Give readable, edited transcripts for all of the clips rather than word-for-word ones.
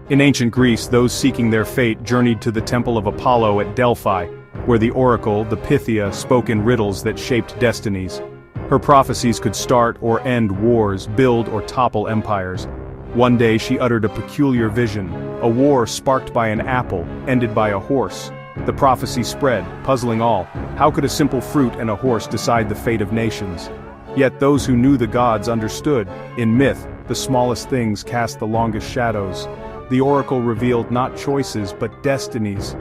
In ancient Greece, those seeking their fate journeyed to the temple of Apollo at Delphi, where the oracle, the Pythia, spoke in riddles that shaped destinies. Her prophecies could start or end wars, build or topple empires. One day she uttered a peculiar vision, a war sparked by an apple, ended by a horse. The prophecy spread, puzzling all. How could a simple fruit and a horse decide the fate of nations? Yet those who knew the gods understood. In myth, the smallest things cast the longest shadows. The oracle revealed not choices but destinies.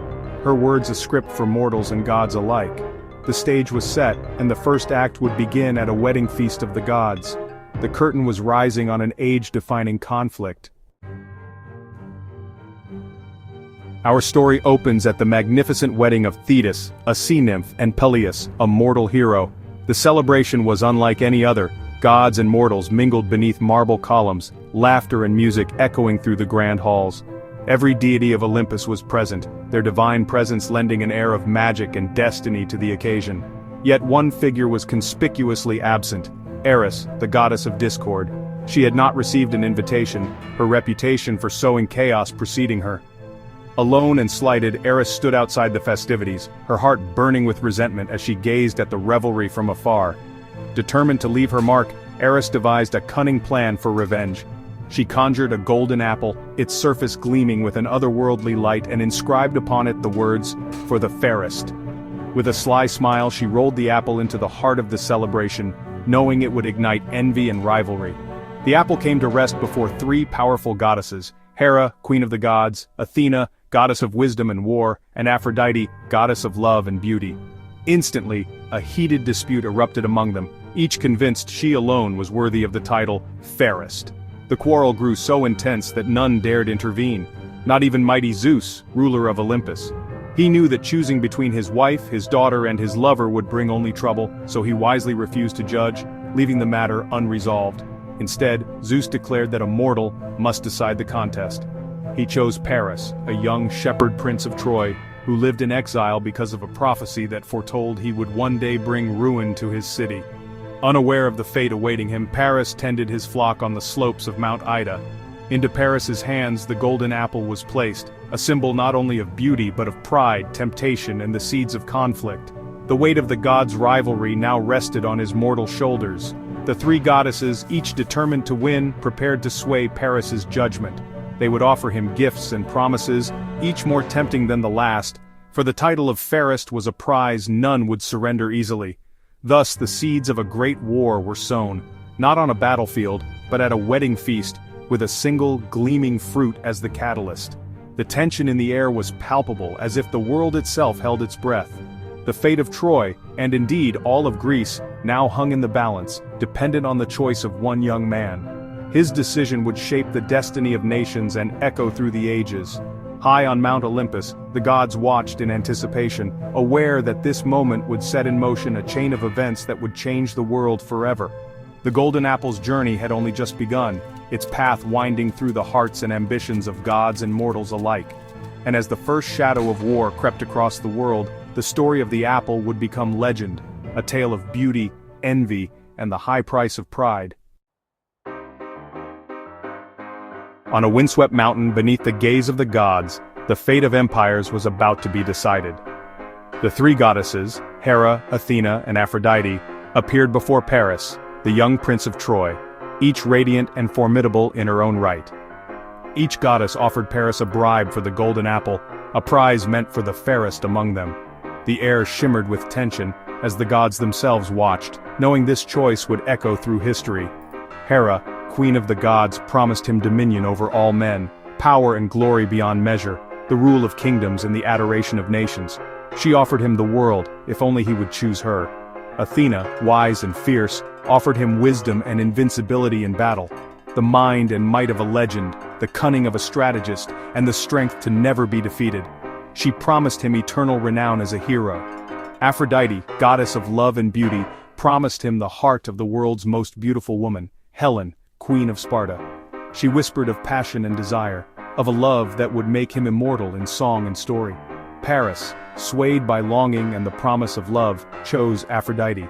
Her words a script for mortals and gods alike. The stage was set, and the first act would begin at a wedding feast of the gods. The curtain was rising on an age-defining conflict. Our story opens at the magnificent wedding of Thetis, a sea nymph, and Peleus, a mortal hero. The celebration was unlike any other. Gods and mortals mingled beneath marble columns, laughter and music echoing through the grand halls. Every deity of Olympus was present, their divine presence lending an air of magic and destiny to the occasion. Yet one figure was conspicuously absent: Eris, the goddess of discord. She had not received an invitation, her reputation for sowing chaos preceding her. Alone and slighted, Eris stood outside the festivities, her heart burning with resentment as she gazed at the revelry from afar. Determined to leave her mark, Eris devised a cunning plan for revenge. She conjured a golden apple, its surface gleaming with an otherworldly light, and inscribed upon it the words, "For the Fairest." With a sly smile she rolled the apple into the heart of the celebration, knowing it would ignite envy and rivalry. The apple came to rest before three powerful goddesses: Hera, queen of the gods; Athena, goddess of wisdom and war; and Aphrodite, goddess of love and beauty. Instantly, a heated dispute erupted among them, each convinced she alone was worthy of the title Fairest. The quarrel grew so intense that none dared intervene, not even mighty Zeus, ruler of Olympus. He knew that choosing between his wife, his daughter, and his lover would bring only trouble, so he wisely refused to judge, leaving the matter unresolved. Instead, Zeus declared that a mortal must decide the contest. He chose Paris, a young shepherd prince of Troy, who lived in exile because of a prophecy that foretold he would one day bring ruin to his city. Unaware of the fate awaiting him, Paris tended his flock on the slopes of Mount Ida. Into Paris's hands the golden apple was placed, a symbol not only of beauty but of pride, temptation, and the seeds of conflict. The weight of the gods' rivalry now rested on his mortal shoulders. The three goddesses, each determined to win, prepared to sway Paris's judgment. They would offer him gifts and promises, each more tempting than the last, for the title of Fairest was a prize none would surrender easily. Thus the seeds of a great war were sown, not on a battlefield, but at a wedding feast, with a single, gleaming fruit as the catalyst. The tension in the air was palpable, as if the world itself held its breath. The fate of Troy, and indeed all of Greece, now hung in the balance, dependent on the choice of one young man. His decision would shape the destiny of nations and echo through the ages. High on Mount Olympus, the gods watched in anticipation, aware that this moment would set in motion a chain of events that would change the world forever. The golden apple's journey had only just begun, its path winding through the hearts and ambitions of gods and mortals alike. And as the first shadow of war crept across the world, the story of the apple would become legend, a tale of beauty, envy, and the high price of pride. On a windswept mountain beneath the gaze of the gods, the fate of empires was about to be decided. The three goddesses, Hera, Athena, and Aphrodite, appeared before Paris, the young prince of Troy, each radiant and formidable in her own right. Each goddess offered Paris a bribe for the golden apple, a prize meant for the fairest among them. The air shimmered with tension, as the gods themselves watched, knowing this choice would echo through history. Hera, queen of the gods, promised him dominion over all men, power and glory beyond measure, the rule of kingdoms and the adoration of nations. She offered him the world, if only he would choose her. Athena, wise and fierce, offered him wisdom and invincibility in battle, the mind and might of a legend, the cunning of a strategist, and the strength to never be defeated. She promised him eternal renown as a hero. Aphrodite, goddess of love and beauty, promised him the heart of the world's most beautiful woman, Helen, queen of Sparta. She whispered of passion and desire, of a love that would make him immortal in song and story. Paris, swayed by longing and the promise of love, chose Aphrodite.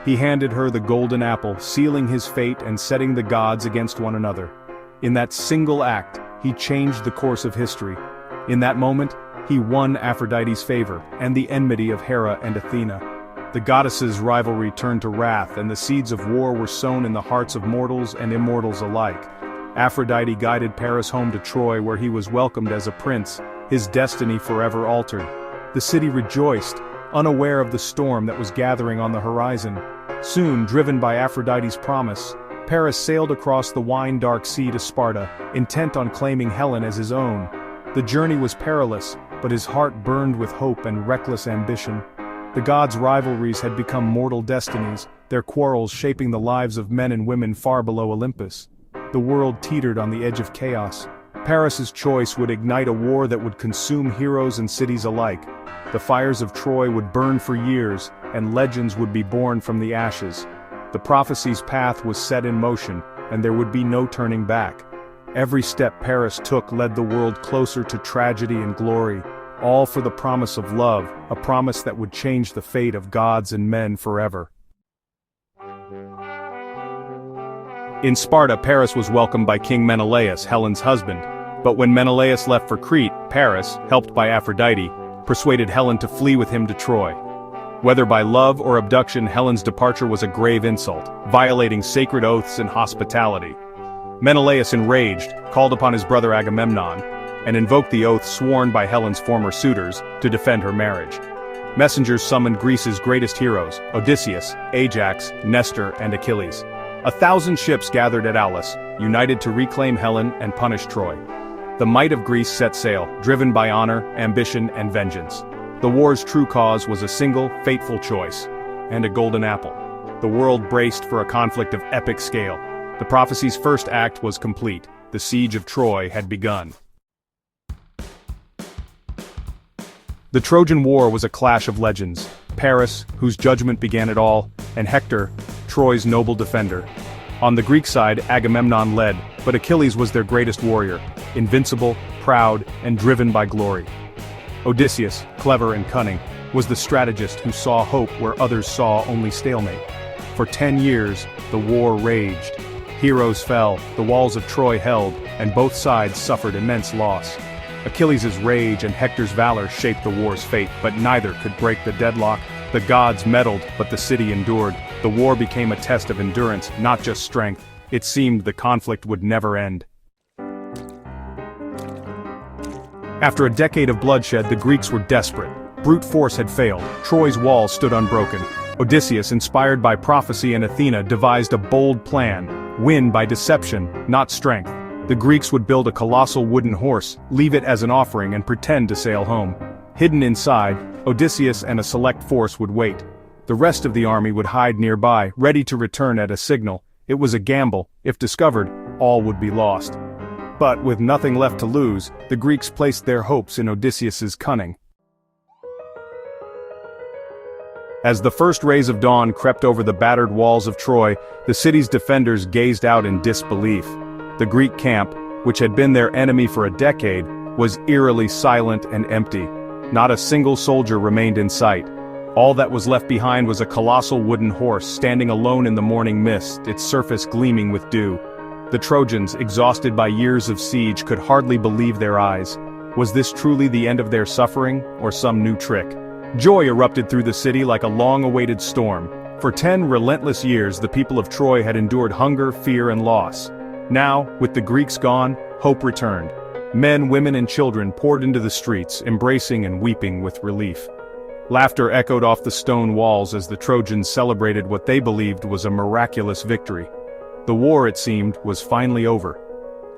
He handed her the golden apple, sealing his fate and setting the gods against one another. In that single act, he changed the course of history. In that moment, he won Aphrodite's favor and the enmity of Hera and Athena. The goddesses' rivalry turned to wrath, and the seeds of war were sown in the hearts of mortals and immortals alike. Aphrodite guided Paris home to Troy, where he was welcomed as a prince, his destiny forever altered. The city rejoiced, unaware of the storm that was gathering on the horizon. Soon, driven by Aphrodite's promise, Paris sailed across the wine-dark sea to Sparta, intent on claiming Helen as his own. The journey was perilous, but his heart burned with hope and reckless ambition. The gods' rivalries had become mortal destinies, their quarrels shaping the lives of men and women far below Olympus. The world teetered on the edge of chaos. Paris's choice would ignite a war that would consume heroes and cities alike. The fires of Troy would burn for years, and legends would be born from the ashes. The prophecy's path was set in motion, and there would be no turning back. Every step Paris took led the world closer to tragedy and glory, all for the promise of love, a promise that would change the fate of gods and men forever. In Sparta, Paris was welcomed by King Menelaus, Helen's husband. But when Menelaus left for Crete, Paris, helped by Aphrodite, persuaded Helen to flee with him to Troy. Whether by love or abduction, Helen's departure was a grave insult, violating sacred oaths and hospitality. Menelaus, enraged, called upon his brother Agamemnon, and invoked the oath sworn by Helen's former suitors to defend her marriage. Messengers summoned Greece's greatest heroes, Odysseus, Ajax, Nestor, and Achilles. 1,000 ships gathered at Aulis, united to reclaim Helen and punish Troy. The might of Greece set sail, driven by honor, ambition, and vengeance. The war's true cause was a single, fateful choice, and a golden apple. The world braced for a conflict of epic scale. The prophecy's first act was complete. The siege of Troy had begun. The Trojan War was a clash of legends. Paris, whose judgment began it all, and Hector, Troy's noble defender. On the Greek side, Agamemnon led, but Achilles was their greatest warrior, invincible, proud, and driven by glory. Odysseus, clever and cunning, was the strategist who saw hope where others saw only stalemate. For 10 years, the war raged. Heroes fell, the walls of Troy held, and both sides suffered immense loss. Achilles' rage and Hector's valor shaped the war's fate, but neither could break the deadlock. The gods meddled, but the city endured. The war became a test of endurance, not just strength. It seemed the conflict would never end. After a decade of bloodshed, the Greeks were desperate. Brute force had failed. Troy's walls stood unbroken. Odysseus, inspired by prophecy and Athena, devised a bold plan: win by deception, not strength. The Greeks would build a colossal wooden horse, leave it as an offering, and pretend to sail home. Hidden inside, Odysseus and a select force would wait. The rest of the army would hide nearby, ready to return at a signal. It was a gamble. If discovered, all would be lost. But with nothing left to lose, the Greeks placed their hopes in Odysseus's cunning. As the first rays of dawn crept over the battered walls of Troy, the city's defenders gazed out in disbelief. The Greek camp, which had been their enemy for a decade, was eerily silent and empty. Not a single soldier remained in sight. All that was left behind was a colossal wooden horse standing alone in the morning mist, its surface gleaming with dew. The Trojans, exhausted by years of siege, could hardly believe their eyes. Was this truly the end of their suffering, or some new trick? Joy erupted through the city like a long-awaited storm. For 10 relentless years, the people of Troy had endured hunger, fear, and loss. Now, with the Greeks gone, hope returned. Men, women, and children poured into the streets, embracing and weeping with relief. Laughter echoed off the stone walls as the Trojans celebrated what they believed was a miraculous victory. The war, it seemed, was finally over.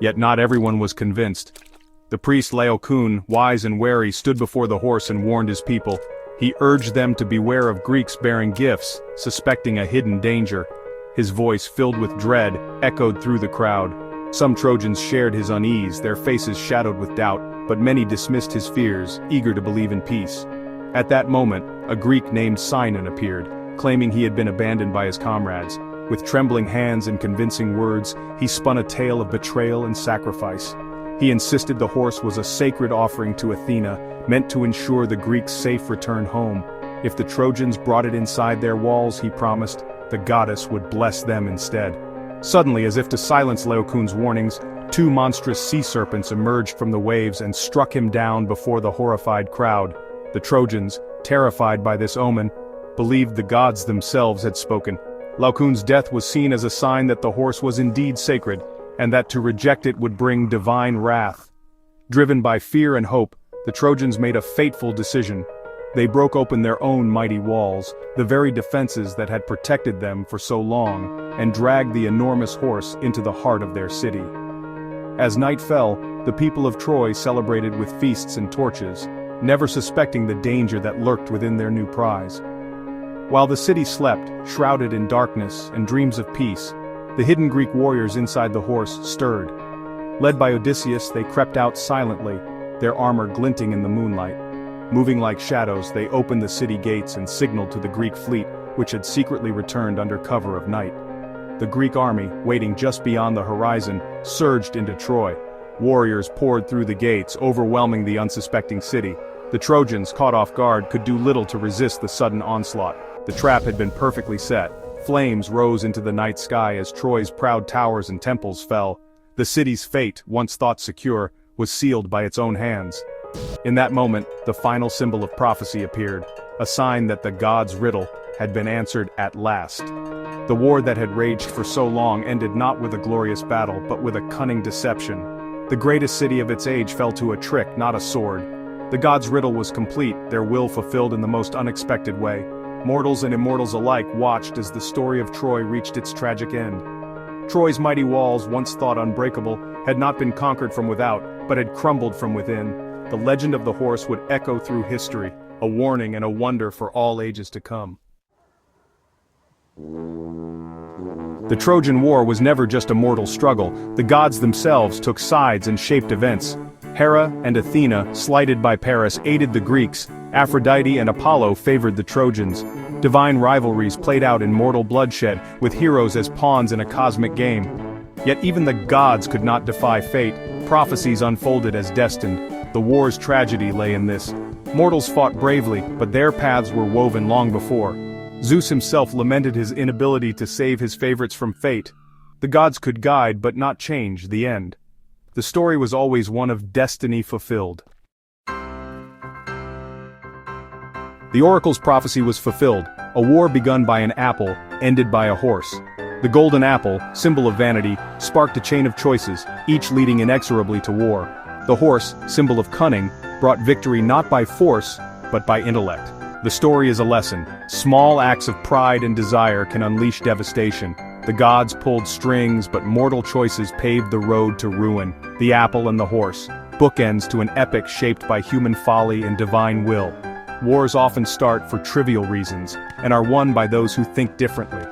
Yet not everyone was convinced. The priest Laocoon, wise and wary, stood before the horse and warned his people. He urged them to beware of Greeks bearing gifts, suspecting a hidden danger. His voice, filled with dread, echoed through the crowd. Some Trojans shared his unease, their faces shadowed with doubt, but many dismissed his fears, eager to believe in peace. At that moment, a Greek named Sinon appeared, claiming he had been abandoned by his comrades. With trembling hands and convincing words, he spun a tale of betrayal and sacrifice. He insisted the horse was a sacred offering to Athena, meant to ensure the Greeks' safe return home. If the Trojans brought it inside their walls, he promised, the goddess would bless them instead. Suddenly, as if to silence Laocoon's warnings, 2 monstrous sea serpents emerged from the waves and struck him down before the horrified crowd. The Trojans, terrified by this omen, believed the gods themselves had spoken. Laocoon's death was seen as a sign that the horse was indeed sacred, and that to reject it would bring divine wrath. Driven by fear and hope, the Trojans made a fateful decision. They broke open their own mighty walls, the very defenses that had protected them for so long, and dragged the enormous horse into the heart of their city. As night fell, the people of Troy celebrated with feasts and torches, never suspecting the danger that lurked within their new prize. While the city slept, shrouded in darkness and dreams of peace, the hidden Greek warriors inside the horse stirred. Led by Odysseus, they crept out silently, their armor glinting in the moonlight. Moving like shadows, they opened the city gates and signaled to the Greek fleet, which had secretly returned under cover of night. The Greek army, waiting just beyond the horizon, surged into Troy. Warriors poured through the gates, overwhelming the unsuspecting city. The Trojans, caught off guard, could do little to resist the sudden onslaught. The trap had been perfectly set. Flames rose into the night sky as Troy's proud towers and temples fell. The city's fate, once thought secure, was sealed by its own hands. In that moment, the final symbol of prophecy appeared, a sign that the gods' riddle had been answered at last. The war that had raged for so long ended not with a glorious battle, but with a cunning deception. The greatest city of its age fell to a trick, not a sword. The gods' riddle was complete, their will fulfilled in the most unexpected way. Mortals and immortals alike watched as the story of Troy reached its tragic end. Troy's mighty walls, once thought unbreakable, had not been conquered from without, but had crumbled from within. The legend of the horse would echo through history, a warning and a wonder for all ages to come. The Trojan War was never just a mortal struggle. The gods themselves took sides and shaped events. Hera and Athena, slighted by Paris, aided the Greeks. Aphrodite and Apollo favored the Trojans. Divine rivalries played out in mortal bloodshed, with heroes as pawns in a cosmic game. Yet even the gods could not defy fate. Prophecies unfolded as destined. The war's tragedy lay in this. Mortals fought bravely, but their paths were woven long before. Zeus himself lamented his inability to save his favorites from fate. The gods could guide but not change the end. The story was always one of destiny fulfilled. The oracle's prophecy was fulfilled. A war begun by an apple, ended by a horse. The golden apple, symbol of vanity, sparked a chain of choices, each leading inexorably to war. The horse, symbol of cunning, brought victory not by force, but by intellect. The story is a lesson. Small acts of pride and desire can unleash devastation. The gods pulled strings, but mortal choices paved the road to ruin. The apple and the horse, bookends to an epic shaped by human folly and divine will. Wars often start for trivial reasons, and are won by those who think differently.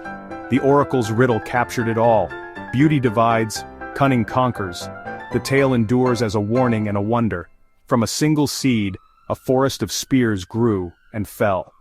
The oracle's riddle captured it all. Beauty divides, cunning conquers. The tale endures as a warning and a wonder. From a single seed, a forest of spears grew and fell.